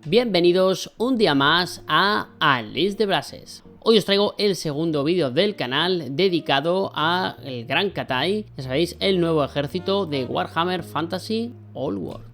Bienvenidos un día más a Unleash the Brasses. Hoy os traigo el segundo vídeo del canal dedicado al Gran Katai, ya sabéis, el nuevo ejército de Warhammer Fantasy Old World.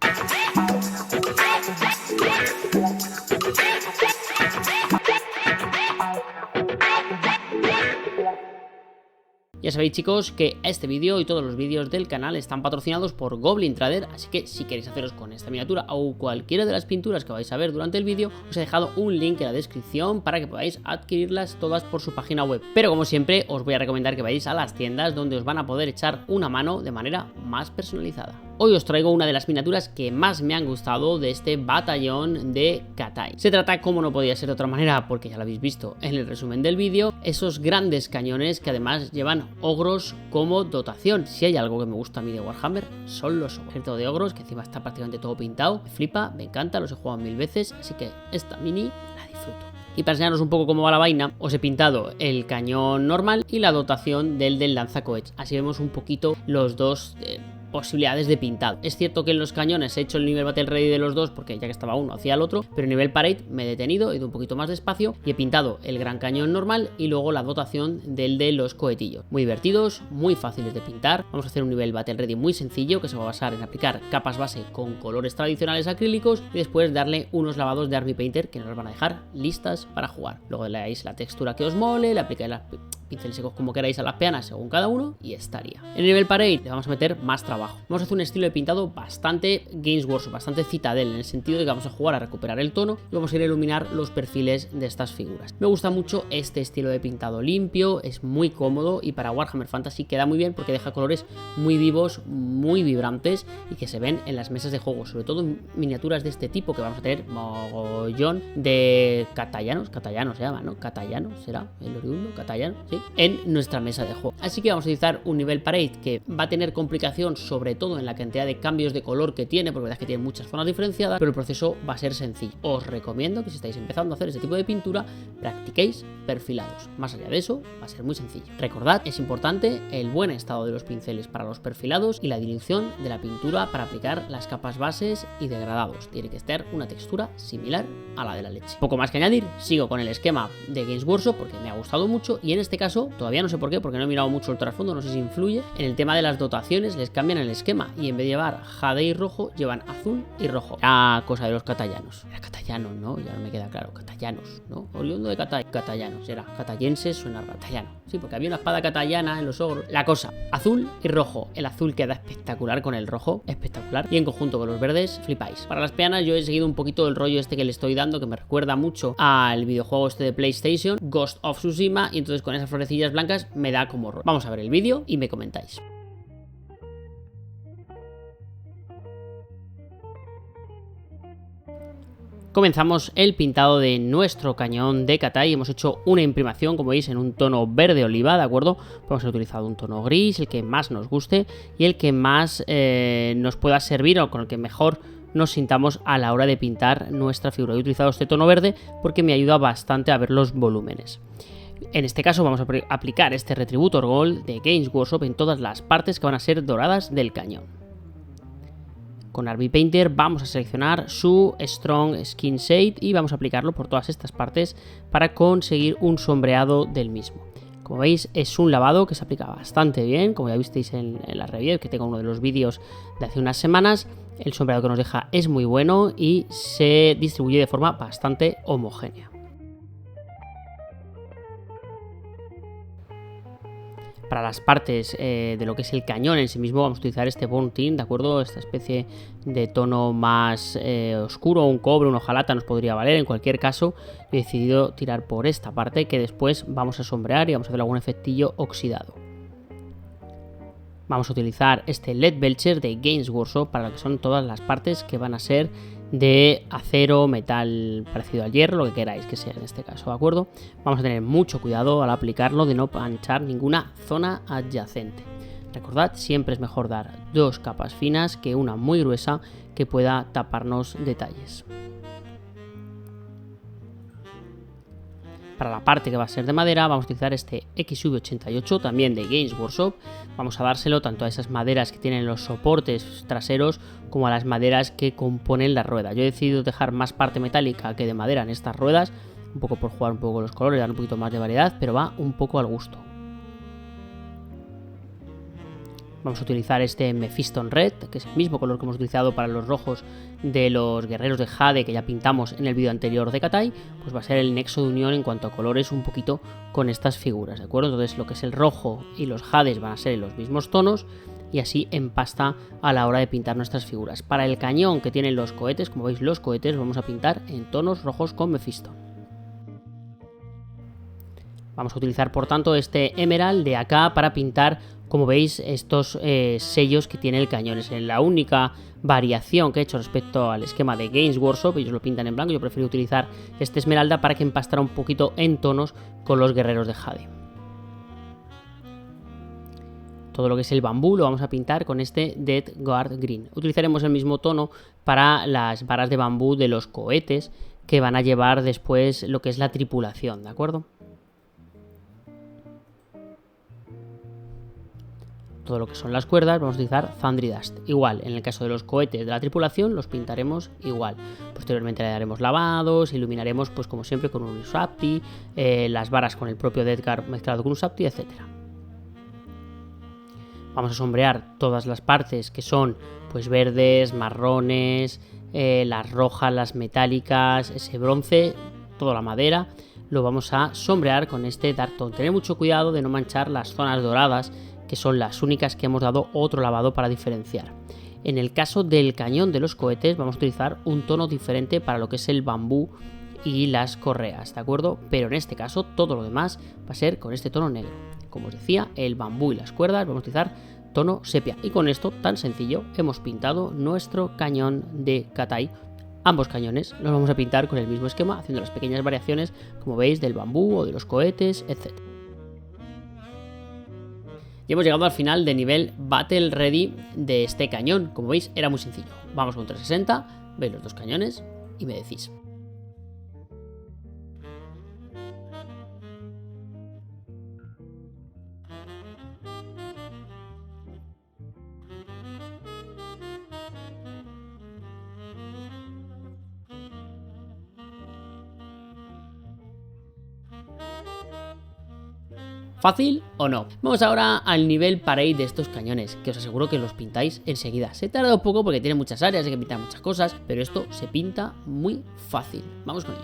Ya sabéis, chicos, que este vídeo y todos los vídeos del canal están patrocinados por Goblin Trader, así que si queréis haceros con esta miniatura o cualquiera de las pinturas que vais a ver durante el vídeo, os he dejado un link en la descripción para que podáis adquirirlas todas por su página web. Pero como siempre, os voy a recomendar que vayáis a las tiendas donde os van a poder echar una mano de manera más personalizada. Hoy os traigo una de las miniaturas que más me han gustado de este batallón de Katai. Se trata, como no podía ser de otra manera, porque ya lo habéis visto en el resumen del vídeo, esos grandes cañones que además llevan ogros como dotación. Si hay algo que me gusta a mí de Warhammer, son los ogros. Ejército de ogros, que encima está prácticamente todo pintado. Me flipa, me encanta, los he jugado 1000 veces, así que esta mini la disfruto. Y para enseñaros un poco cómo va la vaina, os he pintado el cañón normal y la dotación del lanzacohetes. Así vemos un poquito los dos posibilidades de pintado. Es cierto que en los cañones he hecho el nivel Battle Ready de los dos porque ya que estaba uno hacía el otro, pero en nivel Parade me he detenido, he ido un poquito más despacio y he pintado el gran cañón normal y luego la dotación del de los cohetillos. Muy divertidos, muy fáciles de pintar. Vamos a hacer un nivel Battle Ready muy sencillo que se va a basar en aplicar capas base con colores tradicionales acrílicos y después darle unos lavados de Army Painter que nos van a dejar listas para jugar. Luego le dais la textura que os mole, le aplicáis las pinceles secos como queráis a las peanas según cada uno y estaría. En el nivel Parade le vamos a meter más trabajo. Vamos a hacer un estilo de pintado bastante Games Workshop, bastante Citadel, en el sentido de que vamos a jugar a recuperar el tono y vamos a ir a iluminar los perfiles de estas figuras. Me gusta mucho este estilo de pintado limpio, es muy cómodo y para Warhammer Fantasy queda muy bien porque deja colores muy vivos, muy vibrantes y que se ven en las mesas de juego, sobre todo en miniaturas de este tipo que vamos a tener mogollón de catallanos se llama, ¿no? Catallanos, ¿será? El oriundo, catallano, sí, en nuestra mesa de juego. Así que vamos a utilizar un nivel Parade que va a tener complicación sobre todo en la cantidad de cambios de color que tiene, porque la verdad es que tiene muchas zonas diferenciadas, pero el proceso va a ser sencillo. Os recomiendo que si estáis empezando a hacer este tipo de pintura, practiquéis perfilados. Más allá de eso, va a ser muy sencillo. Recordad, es importante el buen estado de los pinceles para los perfilados y la dilución de la pintura para aplicar las capas bases y degradados. Tiene que estar una textura similar a la de la leche. Poco más que añadir, sigo con el esquema de Games Workshop porque me ha gustado mucho y en este caso, todavía no sé por qué, porque no he mirado mucho el trasfondo, no sé si influye, en el tema de las dotaciones les cambian el esquema y en vez de llevar jade y rojo, llevan azul y rojo. La cosa de los catallanos. Era catallanos, ¿no? Ya no me queda claro. Catallanos, ¿no? Oriundo de catallanos. Era catayenses, suena catallano. Sí, porque había una espada catallana en los ogros. La cosa, azul y rojo. El azul queda espectacular con el rojo, espectacular. Y en conjunto con los verdes, flipáis. Para las peanas yo he seguido un poquito el rollo este que le estoy dando, que me recuerda mucho al videojuego este de PlayStation, Ghost of Tsushima, y entonces con esas florecillas blancas me da como rollo. Vamos a ver el vídeo y me comentáis. Comenzamos el pintado de nuestro cañón de Katai. Hemos hecho una imprimación, como veis, en un tono verde oliva, ¿de acuerdo? Hemos utilizado un tono gris, el que más nos guste y el que más nos pueda servir o con el que mejor nos sintamos a la hora de pintar nuestra figura. He utilizado este tono verde porque me ayuda bastante a ver los volúmenes. En este caso vamos a aplicar este Retributor Gold de Games Workshop en todas las partes que van a ser doradas del cañón. Con Army Painter vamos a seleccionar su Strong Skin Shade y vamos a aplicarlo por todas estas partes para conseguir un sombreado del mismo. Como veis, es un lavado que se aplica bastante bien, como ya visteis en la review, que tengo uno de los vídeos de hace unas semanas. El sombreado que nos deja es muy bueno y se distribuye de forma bastante homogénea. Para las partes de lo que es el cañón en sí mismo vamos a utilizar este Bone Tint, ¿de acuerdo? Esta especie de tono más oscuro, un cobre, un hojalata nos podría valer. En cualquier caso, he decidido tirar por esta parte que después vamos a sombrear y vamos a hacer algún efectillo oxidado. Vamos a utilizar este LED Belcher de Games Workshop para lo que son todas las partes que van a ser de acero, metal parecido al hierro, lo que queráis que sea en este caso, ¿de acuerdo? Vamos a tener mucho cuidado al aplicarlo de no manchar ninguna zona adyacente. Recordad, siempre es mejor dar dos capas finas que una muy gruesa que pueda taparnos detalles. Para la parte que va a ser de madera vamos a utilizar este XV88 también de Games Workshop. Vamos a dárselo tanto a esas maderas que tienen los soportes traseros como a las maderas que componen la rueda. Yo he decidido dejar más parte metálica que de madera en estas ruedas, un poco por jugar un poco con los colores, dar un poquito más de variedad, pero va un poco al gusto. Vamos a utilizar este Mephiston Red, que es el mismo color que hemos utilizado para los rojos de los guerreros de Jade que ya pintamos en el vídeo anterior de Katai. Pues va a ser el nexo de unión en cuanto a colores un poquito con estas figuras, ¿de acuerdo? Entonces lo que es el rojo y los Jades van a ser en los mismos tonos y así empasta a la hora de pintar nuestras figuras. Para el cañón que tienen los cohetes, como veis los cohetes vamos a pintar en tonos rojos con Mephiston. Vamos a utilizar por tanto este Emerald de acá para pintar, como veis, estos sellos que tiene el cañón. Es la única variación que he hecho respecto al esquema de Games Workshop. Ellos lo pintan en blanco, yo prefiero utilizar este esmeralda para que empastara un poquito en tonos con los guerreros de Jade. Todo lo que es el bambú lo vamos a pintar con este Dead Guard Green. Utilizaremos el mismo tono para las varas de bambú de los cohetes que van a llevar después lo que es la tripulación, ¿de acuerdo? Todo lo que son las cuerdas vamos a utilizar Thundry Dust. Igual, en el caso de los cohetes de la tripulación los pintaremos igual. Posteriormente le daremos lavados, iluminaremos pues como siempre con un Ushabti, las varas con el propio Deathguard mezclado con Ushabti, etc. Vamos a sombrear todas las partes que son pues verdes, marrones, las rojas, las metálicas, ese bronce, toda la madera. Lo vamos a sombrear con este Dark Tone. Tener mucho cuidado de no manchar las zonas doradas, que son las únicas que hemos dado otro lavado para diferenciar. En el caso del cañón de los cohetes vamos a utilizar un tono diferente para lo que es el bambú y las correas, ¿de acuerdo? Pero en este caso todo lo demás va a ser con este tono negro. Como os decía, el bambú y las cuerdas vamos a utilizar tono sepia. Y con esto, tan sencillo, hemos pintado nuestro cañón de Katai. Ambos cañones los vamos a pintar con el mismo esquema, haciendo las pequeñas variaciones, como veis, del bambú o de los cohetes, etc. Y hemos llegado al final de nivel Battle Ready de este cañón. Como veis, era muy sencillo. Vamos con 360, veis los dos cañones y me decís. ¿Fácil o no? Vamos ahora al nivel Parade de estos cañones, que os aseguro que los pintáis enseguida. Se tarda un poco porque tiene muchas áreas, hay que pintar muchas cosas, pero esto se pinta muy fácil. Vamos con ello.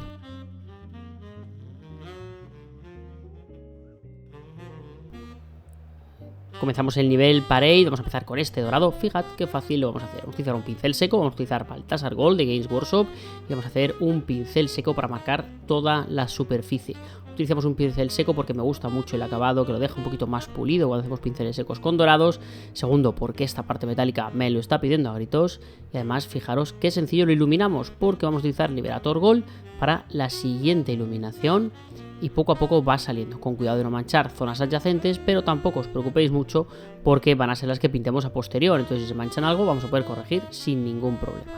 Comenzamos el nivel Parade, vamos a empezar con este dorado. Fíjate qué fácil lo vamos a hacer. Vamos a utilizar un pincel seco, vamos a utilizar Baltasar Gold de Games Workshop y vamos a hacer un pincel seco para marcar toda la superficie. Utilizamos un pincel seco porque me gusta mucho el acabado, que lo deja un poquito más pulido cuando hacemos pinceles secos con dorados. Segundo, porque esta parte metálica me lo está pidiendo a gritos. Y además, fijaros qué sencillo lo iluminamos, porque vamos a utilizar Liberator Gold para la siguiente iluminación. Y poco a poco va saliendo, con cuidado de no manchar zonas adyacentes, pero tampoco os preocupéis mucho porque van a ser las que pintemos a posterior. Entonces, si se manchan algo, vamos a poder corregir sin ningún problema.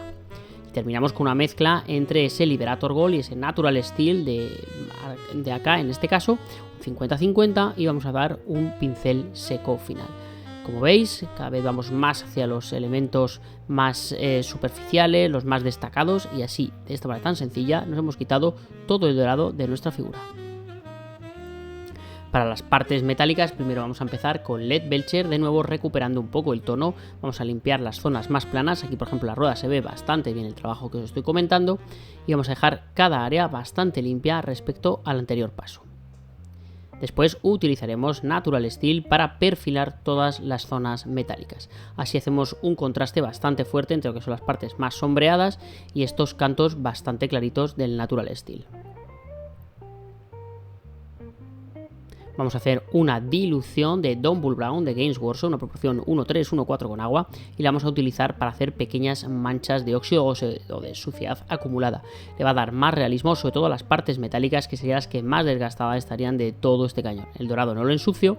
Terminamos con una mezcla entre ese Liberator Gold y ese Natural Steel de acá, en este caso, un 50-50, y vamos a dar un pincel seco final. Como veis, cada vez vamos más hacia los elementos más superficiales, los más destacados, y así, de esta manera tan sencilla, nos hemos quitado todo el dorado de nuestra figura. Para las partes metálicas, primero vamos a empezar con LED Belcher, de nuevo recuperando un poco el tono. Vamos a limpiar las zonas más planas. Aquí, por ejemplo, la rueda se ve bastante bien el trabajo que os estoy comentando. Y vamos a dejar cada área bastante limpia respecto al anterior paso. Después utilizaremos Natural Steel para perfilar todas las zonas metálicas. Así hacemos un contraste bastante fuerte entre lo que son las partes más sombreadas y estos cantos bastante claritos del Natural Steel. Vamos a hacer una dilución de Dumble Brown de Games Workshop, una proporción 1:3, 1:4 con agua, y la vamos a utilizar para hacer pequeñas manchas de óxido o de suciedad acumulada. Le va a dar más realismo, sobre todo a las partes metálicas, que serían las que más desgastadas estarían de todo este cañón. El dorado no lo ensucio,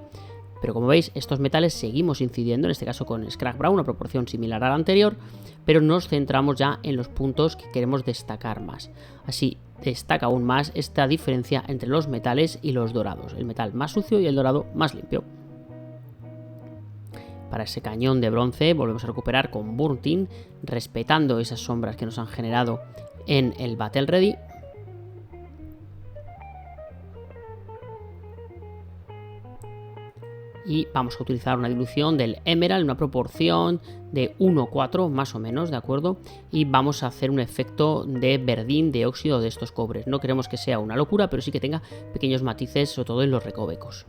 pero como veis, estos metales seguimos incidiendo, en este caso con Scrap Brown, una proporción similar a la anterior, pero nos centramos ya en los puntos que queremos destacar más. Así, destaca aún más esta diferencia entre los metales y los dorados, el metal más sucio y el dorado más limpio. Para ese cañón de bronce volvemos a recuperar con Burn Tin, respetando esas sombras que nos han generado en el Battle Ready. Y vamos a utilizar una dilución del Emerald, una proporción de 1:4 más o menos, ¿de acuerdo? Y vamos a hacer un efecto de verdín de óxido de estos cobres. No queremos que sea una locura, pero sí que tenga pequeños matices, sobre todo en los recovecos.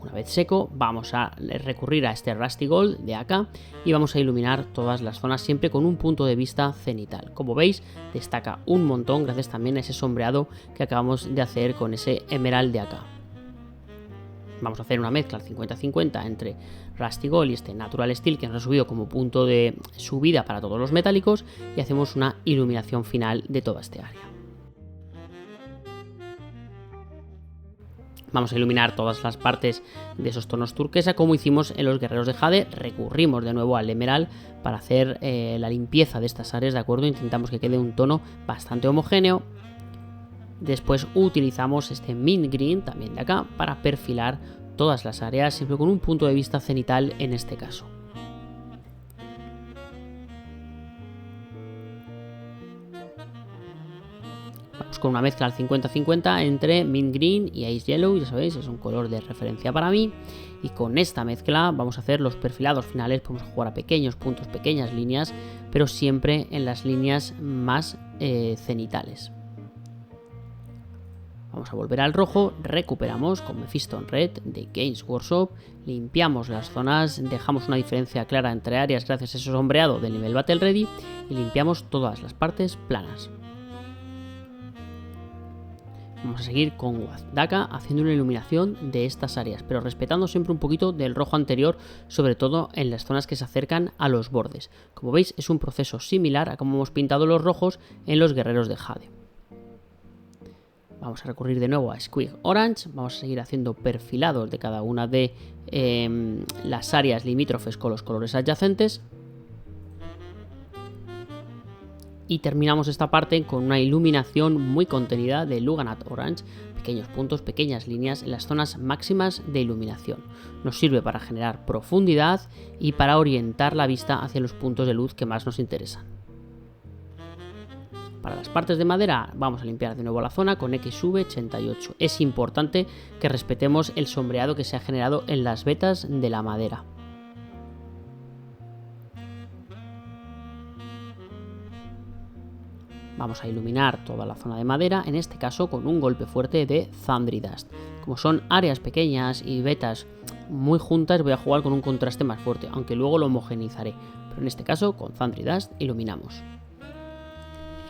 Una vez seco, vamos a recurrir a este Rusty Gold de acá y vamos a iluminar todas las zonas siempre con un punto de vista cenital. Como veis, destaca un montón gracias también a ese sombreado que acabamos de hacer con ese Emerald de acá. Vamos a hacer una mezcla al 50-50 entre Rusty Gold y este Natural Steel que nos ha subido como punto de subida para todos los metálicos y hacemos una iluminación final de toda este área. Vamos a iluminar todas las partes de esos tonos turquesa como hicimos en los guerreros de Jade. Recurrimos de nuevo al Emerald para hacer la limpieza de estas áreas, ¿de acuerdo? Intentamos que quede un tono bastante homogéneo. Después utilizamos este Mint Green, también de acá, para perfilar todas las áreas, siempre con un punto de vista cenital en este caso. Vamos con una mezcla al 50-50 entre Mint Green y Ice Yellow, ya sabéis, es un color de referencia para mí. Y con esta mezcla vamos a hacer los perfilados finales, podemos jugar a pequeños puntos, pequeñas líneas, pero siempre en las líneas más cenitales. Vamos a volver al rojo, recuperamos con Mephiston Red de Games Workshop, limpiamos las zonas, dejamos una diferencia clara entre áreas gracias a ese sombreado del nivel Battle Ready y limpiamos todas las partes planas. Vamos a seguir con Wazdaka haciendo una iluminación de estas áreas, pero respetando siempre un poquito del rojo anterior, sobre todo en las zonas que se acercan a los bordes. Como veis, es un proceso similar a como hemos pintado los rojos en los guerreros de Jade. Vamos a recurrir de nuevo a Squig Orange, vamos a seguir haciendo perfilados de cada una de las áreas limítrofes con los colores adyacentes. Y terminamos esta parte con una iluminación muy contenida de Luganat Orange, pequeños puntos, pequeñas líneas en las zonas máximas de iluminación. Nos sirve para generar profundidad y para orientar la vista hacia los puntos de luz que más nos interesan. Para las partes de madera vamos a limpiar de nuevo la zona con XV88. Es importante que respetemos el sombreado que se ha generado en las vetas de la madera. Vamos a iluminar toda la zona de madera, en este caso con un golpe fuerte de Thundry Dust. Como son áreas pequeñas y vetas muy juntas, voy a jugar con un contraste más fuerte, aunque luego lo homogeneizaré. Pero en este caso, con Thundry Dust iluminamos.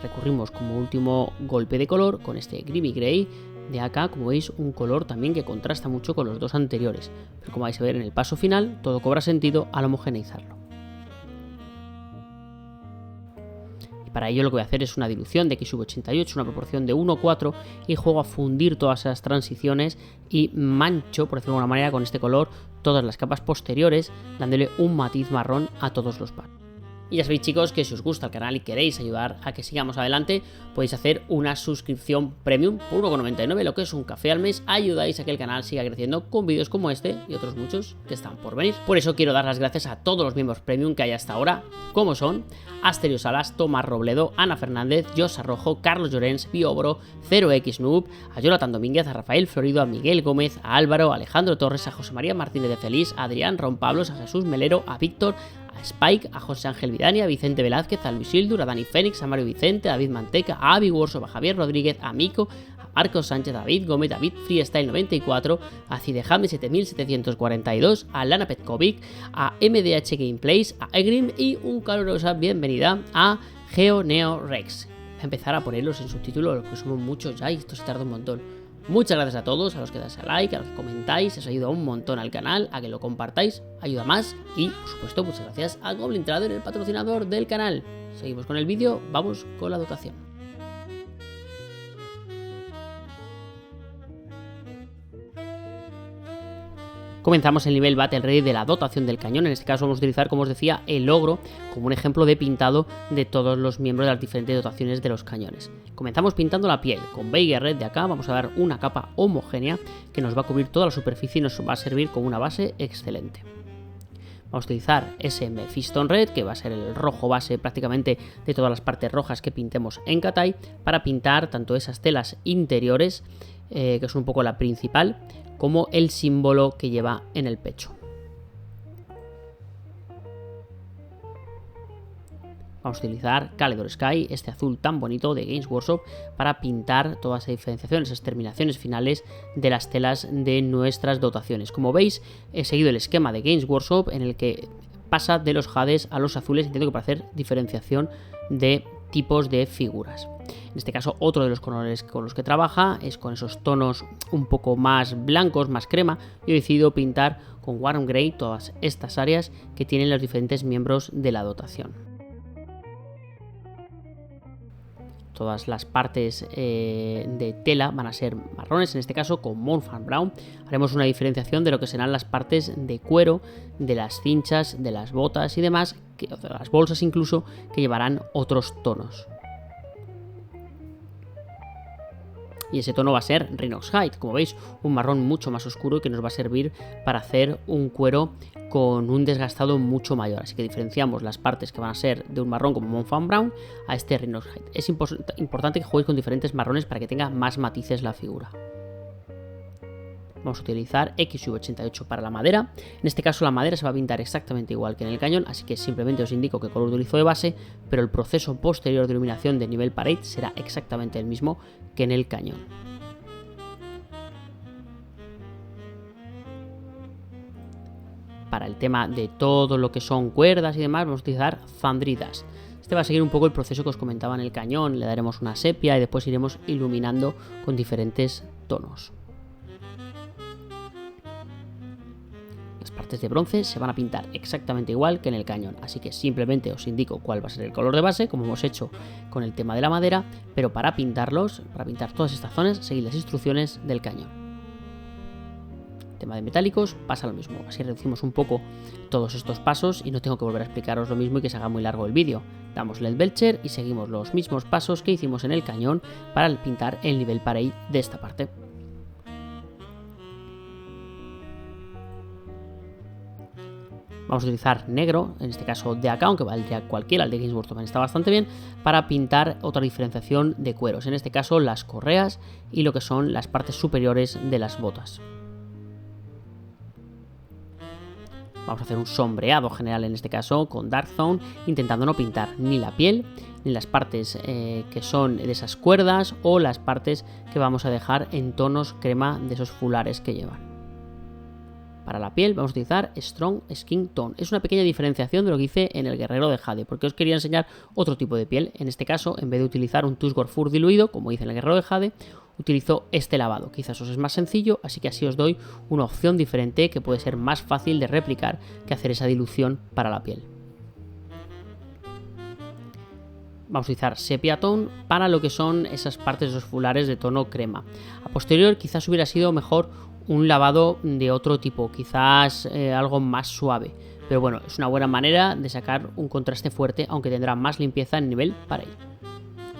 Recurrimos como último golpe de color con este Grimy Grey de acá, como veis, un color también que contrasta mucho con los dos anteriores. Pero como vais a ver en el paso final, todo cobra sentido al homogeneizarlo. Para ello lo que voy a hacer es una dilución de XV88, una proporción de 1:4 y juego a fundir todas esas transiciones y mancho, por decirlo de alguna manera, con este color todas las capas posteriores, dándole un matiz marrón a todos los pasos. Y ya sabéis, chicos, que si os gusta el canal y queréis ayudar a que sigamos adelante, podéis hacer una suscripción premium por 1,99, lo que es un café al mes. Ayudáis a que el canal siga creciendo con vídeos como este y otros muchos que están por venir. Por eso quiero dar las gracias a todos los miembros premium que hay hasta ahora, como son Asterio Salas, Tomás Robledo, Ana Fernández, Jos Arrojo, Carlos Llorens, Biobro, 0x Noob, a Jonathan Domínguez, a Rafael Florido, a Miguel Gómez, a Álvaro, a Alejandro Torres, a José María Martínez de Feliz, a Adrián Ron Pablos, a Jesús Melero, a Víctor, a Spike, a José Ángel Vidania, a Vicente Velázquez, a Luis Hildur, a Dani Fénix, a Mario Vicente, a David Manteca, a Avi Worso, a Javier Rodríguez, a Mico, a Marcos Sánchez, a David Gómez, a David Freestyle 94, a Cidejame 7742, a Lana Petkovic, a MDH Gameplays, a Egrim y un calurosa bienvenida a GeoNeo Rex. Voy a empezar a ponerlos en subtítulos, porque somos muchos ya y esto se tarda un montón. Muchas gracias a todos, a los que dais a like, a los que comentáis, eso ayuda un montón al canal, a que lo compartáis, ayuda más. Y, por supuesto, muchas gracias a Goblin Trader, el patrocinador del canal. Seguimos con el vídeo, vamos con la dotación. Comenzamos el nivel Battle Ready de la dotación del cañón. En este caso vamos a utilizar, como os decía, el ogro como un ejemplo de pintado de todos los miembros de las diferentes dotaciones de los cañones. Comenzamos pintando la piel. Con Veigar Red de acá vamos a dar una capa homogénea que nos va a cubrir toda la superficie y nos va a servir como una base excelente. Vamos a utilizar ese Mephiston Red, que va a ser el rojo base prácticamente de todas las partes rojas que pintemos en Katai, para pintar tanto esas telas interiores, que es un poco la principal, como el símbolo que lleva en el pecho. Vamos a utilizar Calidor Sky, este azul tan bonito de Games Workshop, para pintar toda esa diferenciación, esas terminaciones finales de las telas de nuestras dotaciones. Como veis, he seguido el esquema de Games Workshop en el que pasa de los jades a los azules, entiendo que para hacer diferenciación de tipos de figuras. En este caso, otro de los colores con los que trabaja es con esos tonos un poco más blancos, más crema. Yo he decidido pintar con Warm Grey todas estas áreas que tienen los diferentes miembros de la dotación. Todas las partes de tela van a ser marrones, en este caso con Moonfang Brown. Haremos una diferenciación de lo que serán las partes de cuero, de las cinchas, de las botas y demás, de las bolsas incluso, que llevarán otros tonos. Y ese tono va a ser Rhinox Hide, como veis, un marrón mucho más oscuro y que nos va a servir para hacer un cuero con un desgastado mucho mayor. Así que diferenciamos las partes que van a ser de un marrón como Moonfang Brown a este Rhinox Hide. Es importante que juguéis con diferentes marrones para que tenga más matices la figura. Vamos a utilizar XU88 para la madera. En este caso la madera se va a pintar exactamente igual que en el cañón, así que simplemente os indico qué color utilizo de base, pero el proceso posterior de iluminación de nivel Parade será exactamente el mismo que en el cañón. Para el tema de todo lo que son cuerdas y demás, vamos a utilizar Thundry Dust. Este va a seguir un poco el proceso que os comentaba en el cañón, le daremos una sepia y después iremos iluminando con diferentes tonos. Las partes de bronce se van a pintar exactamente igual que en el cañón, así que simplemente os indico cuál va a ser el color de base, como hemos hecho con el tema de la madera, pero para pintarlos, para pintar todas estas zonas, seguid las instrucciones del cañón. El tema de metálicos pasa lo mismo, así reducimos un poco todos estos pasos y no tengo que volver a explicaros lo mismo y que se haga muy largo el vídeo. Damos LED Belcher y seguimos los mismos pasos que hicimos en el cañón para pintar el nivel Parade de esta parte. Vamos a utilizar negro, en este caso de acá, aunque valdría cualquiera, el de Games Workshop está bastante bien, para pintar otra diferenciación de cueros, en este caso las correas y lo que son las partes superiores de las botas. Vamos a hacer un sombreado general en este caso con Dark Zone, intentando no pintar ni la piel, ni las partes que son de esas cuerdas o las partes que vamos a dejar en tonos crema de esos fulares que llevan. Para la piel vamos a utilizar Strong Skin Tone. Es una pequeña diferenciación de lo que hice en el Guerrero de Jade, porque os quería enseñar otro tipo de piel. En este caso, en vez de utilizar un Tusgor Fur diluido, como hice en el Guerrero de Jade, utilizo este lavado. Quizás os es más sencillo, así que así os doy una opción diferente que puede ser más fácil de replicar que hacer esa dilución para la piel. Vamos a utilizar Sepia Tone para lo que son esas partes de los fulares de tono crema. A posterior quizás hubiera sido mejor un lavado de otro tipo, quizás algo más suave, pero bueno, es una buena manera de sacar un contraste fuerte, aunque tendrá más limpieza en nivel Parade.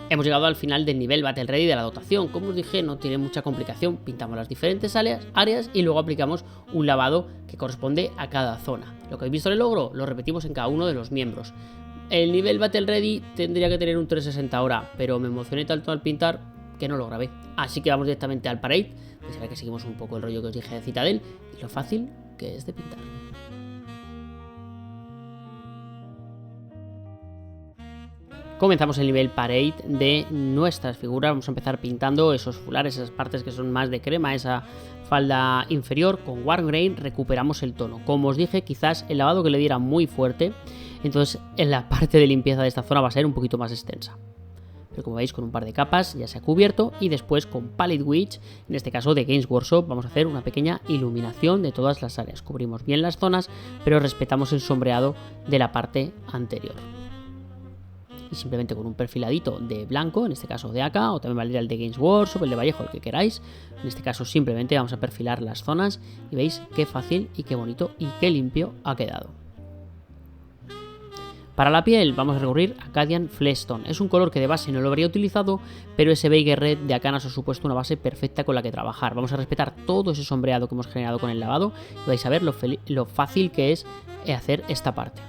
Hemos llegado al final del nivel Battle Ready de la dotación. Como os dije, no tiene mucha complicación, pintamos las diferentes áreas y luego aplicamos un lavado que corresponde a cada zona. Lo que habéis visto en el logro lo repetimos en cada uno de los miembros. El nivel Battle Ready tendría que tener un 360 ahora, pero me emocioné tanto al pintar que no lo grabé. Así que vamos directamente al Parade, pues será que seguimos un poco el rollo que os dije de Citadel y lo fácil que es de pintar. Comenzamos el nivel Parade de nuestras figuras. Vamos a empezar pintando esos fulares, esas partes que son más de crema, esa falda inferior. Con Warm Grey recuperamos el tono. Como os dije, quizás el lavado que le diera muy fuerte, entonces en la parte de limpieza de esta zona va a ser un poquito más extensa. Pero como veis, con un par de capas ya se ha cubierto y después con Palette Witch, en este caso de Games Workshop, vamos a hacer una pequeña iluminación de todas las áreas. Cubrimos bien las zonas, pero respetamos el sombreado de la parte anterior. y simplemente con un perfiladito de blanco, en este caso de AK, o también valdría el de Games Workshop, el de Vallejo, el que queráis. En este caso simplemente vamos a perfilar las zonas y veis qué fácil y qué bonito y qué limpio ha quedado. Para la piel vamos a recurrir a Cadian Fleshstone. Es un color que de base no lo habría utilizado, pero ese Beige Red de AK nos ha supuesto una base perfecta con la que trabajar. Vamos a respetar todo ese sombreado que hemos generado con el lavado y vais a ver lo fácil que es hacer esta parte.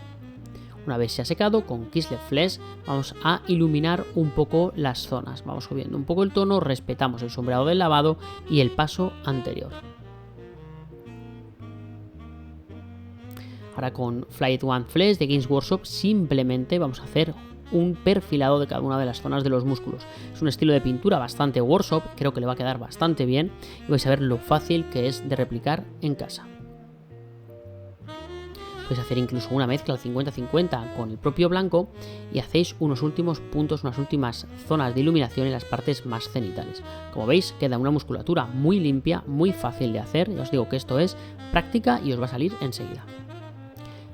Una vez se ha secado, con Kislev Flesh vamos a iluminar un poco las zonas. Vamos subiendo un poco el tono, respetamos el sombreado del lavado y el paso anterior. Ahora con Flight One Flesh de Games Workshop simplemente vamos a hacer un perfilado de cada una de las zonas de los músculos. Es un estilo de pintura bastante Workshop, creo que le va a quedar bastante bien y vais a ver lo fácil que es de replicar en casa. Podéis hacer incluso una mezcla al 50-50 con el propio blanco y hacéis unos últimos puntos, unas últimas zonas de iluminación en las partes más cenitales. Como veis, queda una musculatura muy limpia, muy fácil de hacer. Ya os digo que esto es práctica y os va a salir enseguida.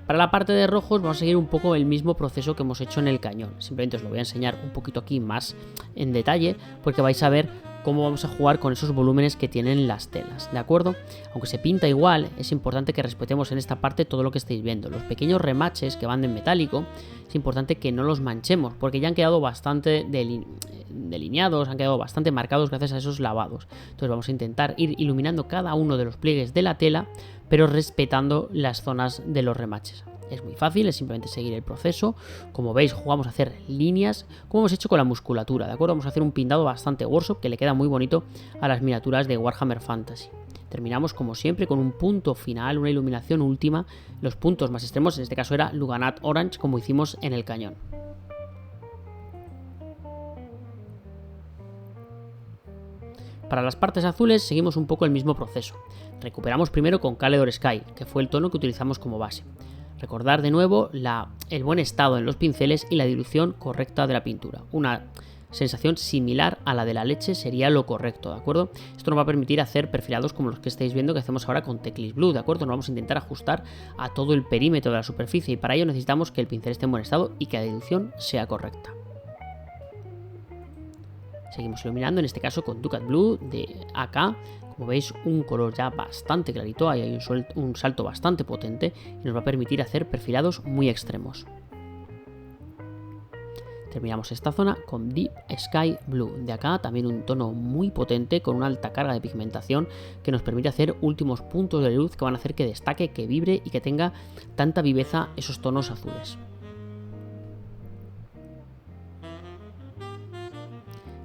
Para la parte de rojos vamos a seguir un poco el mismo proceso que hemos hecho en el cañón. Simplemente os lo voy a enseñar un poquito aquí más en detalle porque vais a ver cómo vamos a jugar con esos volúmenes que tienen las telas, ¿de acuerdo? Aunque se pinta igual, es importante que respetemos en esta parte todo lo que estáis viendo. Los pequeños remaches que van de metálico, es importante que no los manchemos porque ya han quedado bastante delineados, han quedado bastante marcados gracias a esos lavados. Entonces vamos a intentar ir iluminando cada uno de los pliegues de la tela, pero respetando las zonas de los remaches. Es muy fácil, es simplemente seguir el proceso. Como veis, jugamos a hacer líneas, como hemos hecho con la musculatura, ¿de acuerdo? Vamos a hacer un pintado bastante Workshop que le queda muy bonito a las miniaturas de Warhammer Fantasy. Terminamos, como siempre, con un punto final, una iluminación última. Los puntos más extremos, en este caso era Luganat Orange, como hicimos en el cañón. Para las partes azules seguimos un poco el mismo proceso. Recuperamos primero con Caledor Sky, que fue el tono que utilizamos como base. Recordar de nuevo el buen estado en los pinceles y la dilución correcta de la pintura. Una sensación similar a la de la leche sería lo correcto, ¿de acuerdo? Esto nos va a permitir hacer perfilados como los que estáis viendo que hacemos ahora con Teclis Blue, ¿de acuerdo? Nos vamos a intentar ajustar a todo el perímetro de la superficie y para ello necesitamos que el pincel esté en buen estado y que la dilución sea correcta. Seguimos iluminando, en este caso con Ducat Blue de AK. Como veis, un color ya bastante clarito, ahí hay un salto bastante potente y nos va a permitir hacer perfilados muy extremos. Terminamos esta zona con Deep Sky Blue de acá, también un tono muy potente con una alta carga de pigmentación que nos permite hacer últimos puntos de luz que van a hacer que destaque, que vibre y que tenga tanta viveza esos tonos azules.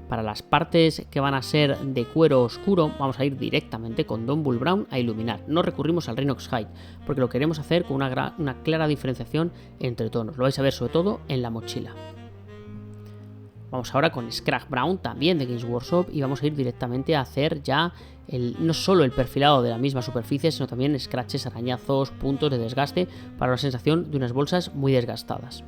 Para las partes que van a ser de cuero oscuro vamos a ir directamente con Dawn Bull Brown a iluminar. No recurrimos al Rhinox Hide porque lo queremos hacer con una clara diferenciación entre tonos. Lo vais a ver sobre todo en la mochila. Vamos ahora con Scrag Brown también de Games Workshop y vamos a ir directamente a hacer ya no solo el perfilado de la misma superficie sino también scratches, arañazos, puntos de desgaste para una sensación de unas bolsas muy desgastadas.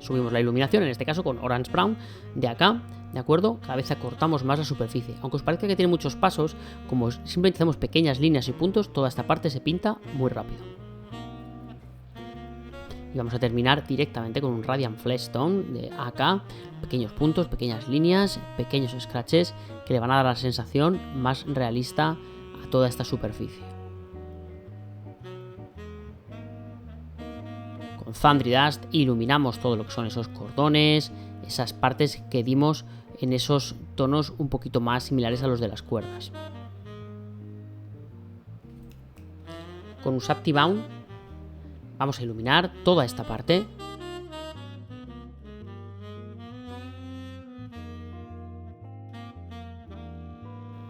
Subimos la iluminación, en este caso con Orange Brown de acá, ¿de acuerdo? Cada vez acortamos más la superficie. Aunque os parezca que tiene muchos pasos, como simplemente hacemos pequeñas líneas y puntos, toda esta parte se pinta muy rápido. Y vamos a terminar directamente con un Radiant Fleshstone de AK, pequeños puntos, pequeñas líneas, pequeños scratches que le van a dar la sensación más realista a toda esta superficie. Con Thundry Dust iluminamos todo lo que son esos cordones, esas partes que dimos en esos tonos un poquito más similares a los de las cuerdas. Con Ushabti Bound vamos a iluminar toda esta parte.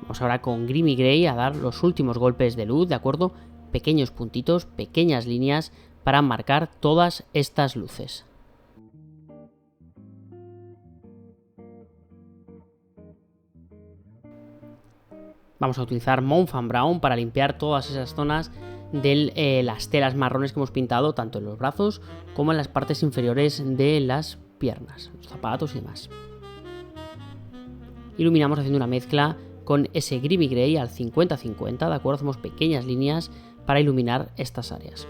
Vamos ahora con Grimy Grey a dar los últimos golpes de luz, ¿de acuerdo? Pequeños puntitos, pequeñas líneas para marcar todas estas luces. Vamos a utilizar Moonfan Brown para limpiar todas esas zonas de las telas marrones que hemos pintado tanto en los brazos como en las partes inferiores de las piernas, los zapatos y demás. Iluminamos haciendo una mezcla con ese Grimy Grey al 50-50, ¿de acuerdo? Hacemos pequeñas líneas para iluminar estas áreas.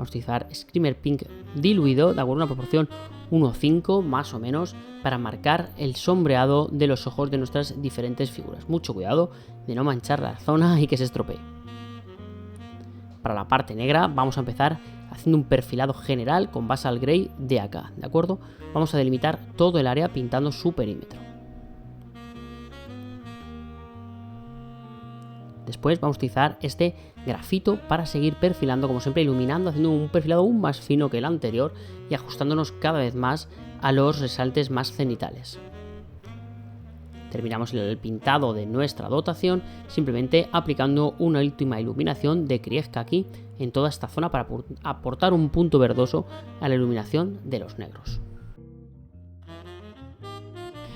Vamos a utilizar Screamer Pink diluido, de acuerdo, una proporción 1:5 más o menos, para marcar el sombreado de los ojos de nuestras diferentes figuras. Mucho cuidado de no manchar la zona y que se estropee. Para la parte negra vamos a empezar haciendo un perfilado general con Basalt Grey de acá, ¿de acuerdo? Vamos a delimitar todo el área pintando su perímetro. Después vamos a utilizar este grafito para seguir perfilando, como siempre, iluminando, haciendo un perfilado aún más fino que el anterior y ajustándonos cada vez más a los resaltes más cenitales. Terminamos el pintado de nuestra dotación simplemente aplicando una última iluminación de Krieg aquí en toda esta zona para aportar un punto verdoso a la iluminación de los negros.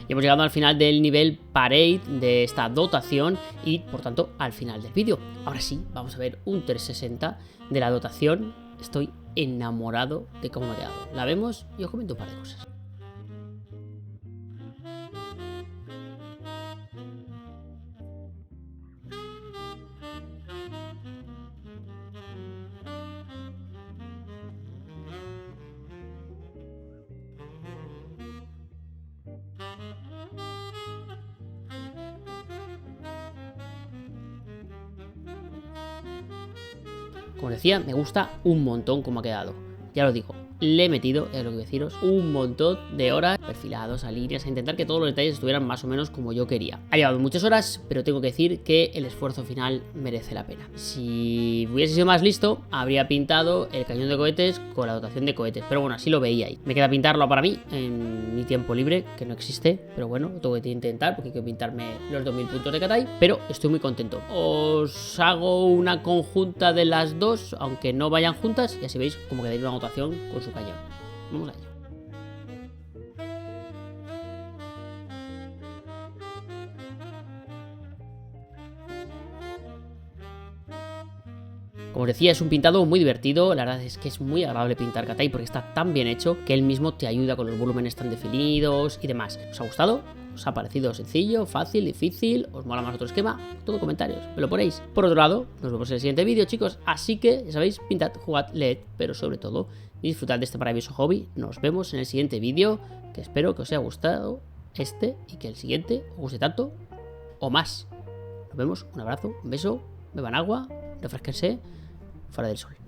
Y hemos llegado al final del nivel Parade de esta dotación y por tanto al final del vídeo. Ahora sí, vamos a ver un 360 de la dotación. Estoy enamorado de cómo me ha quedado. La vemos y os comento un par de cosas. Como decía, me gusta un montón cómo ha quedado. Ya lo digo, le he metido, es lo que voy a deciros, un montón de horas perfilados a líneas, a intentar que todos los detalles estuvieran más o menos como yo quería. Ha llevado muchas horas, pero tengo que decir que el esfuerzo final merece la pena. Si hubiese sido más listo, habría pintado el cañón de cohetes con la dotación de cohetes, pero bueno, así lo veíais. Me queda pintarlo para mí en mi tiempo libre, que no existe, pero bueno, lo tengo que intentar porque hay que pintarme los 2000 puntos de Katai, pero estoy muy contento. Os hago una conjunta de las dos, aunque no vayan juntas, y así veis cómo quedaría una dotación con su cañón. Vamos allá. Como os decía, es un pintado muy divertido, la verdad es que es muy agradable pintar Katai porque está tan bien hecho que él mismo te ayuda con los volúmenes tan definidos y demás. ¿Os ha gustado? ¿Os ha parecido sencillo, fácil, difícil? ¿Os mola más otro esquema? Todo comentarios, me lo ponéis. Por otro lado, nos vemos en el siguiente vídeo, chicos, así que, ya sabéis, pintad, jugad, leed, pero sobre todo, disfrutad de este maravilloso hobby. Nos vemos en el siguiente vídeo, que espero que os haya gustado este y que el siguiente os guste tanto o más. Nos vemos, un abrazo, un beso, beban agua, refresquense, fuera del sol.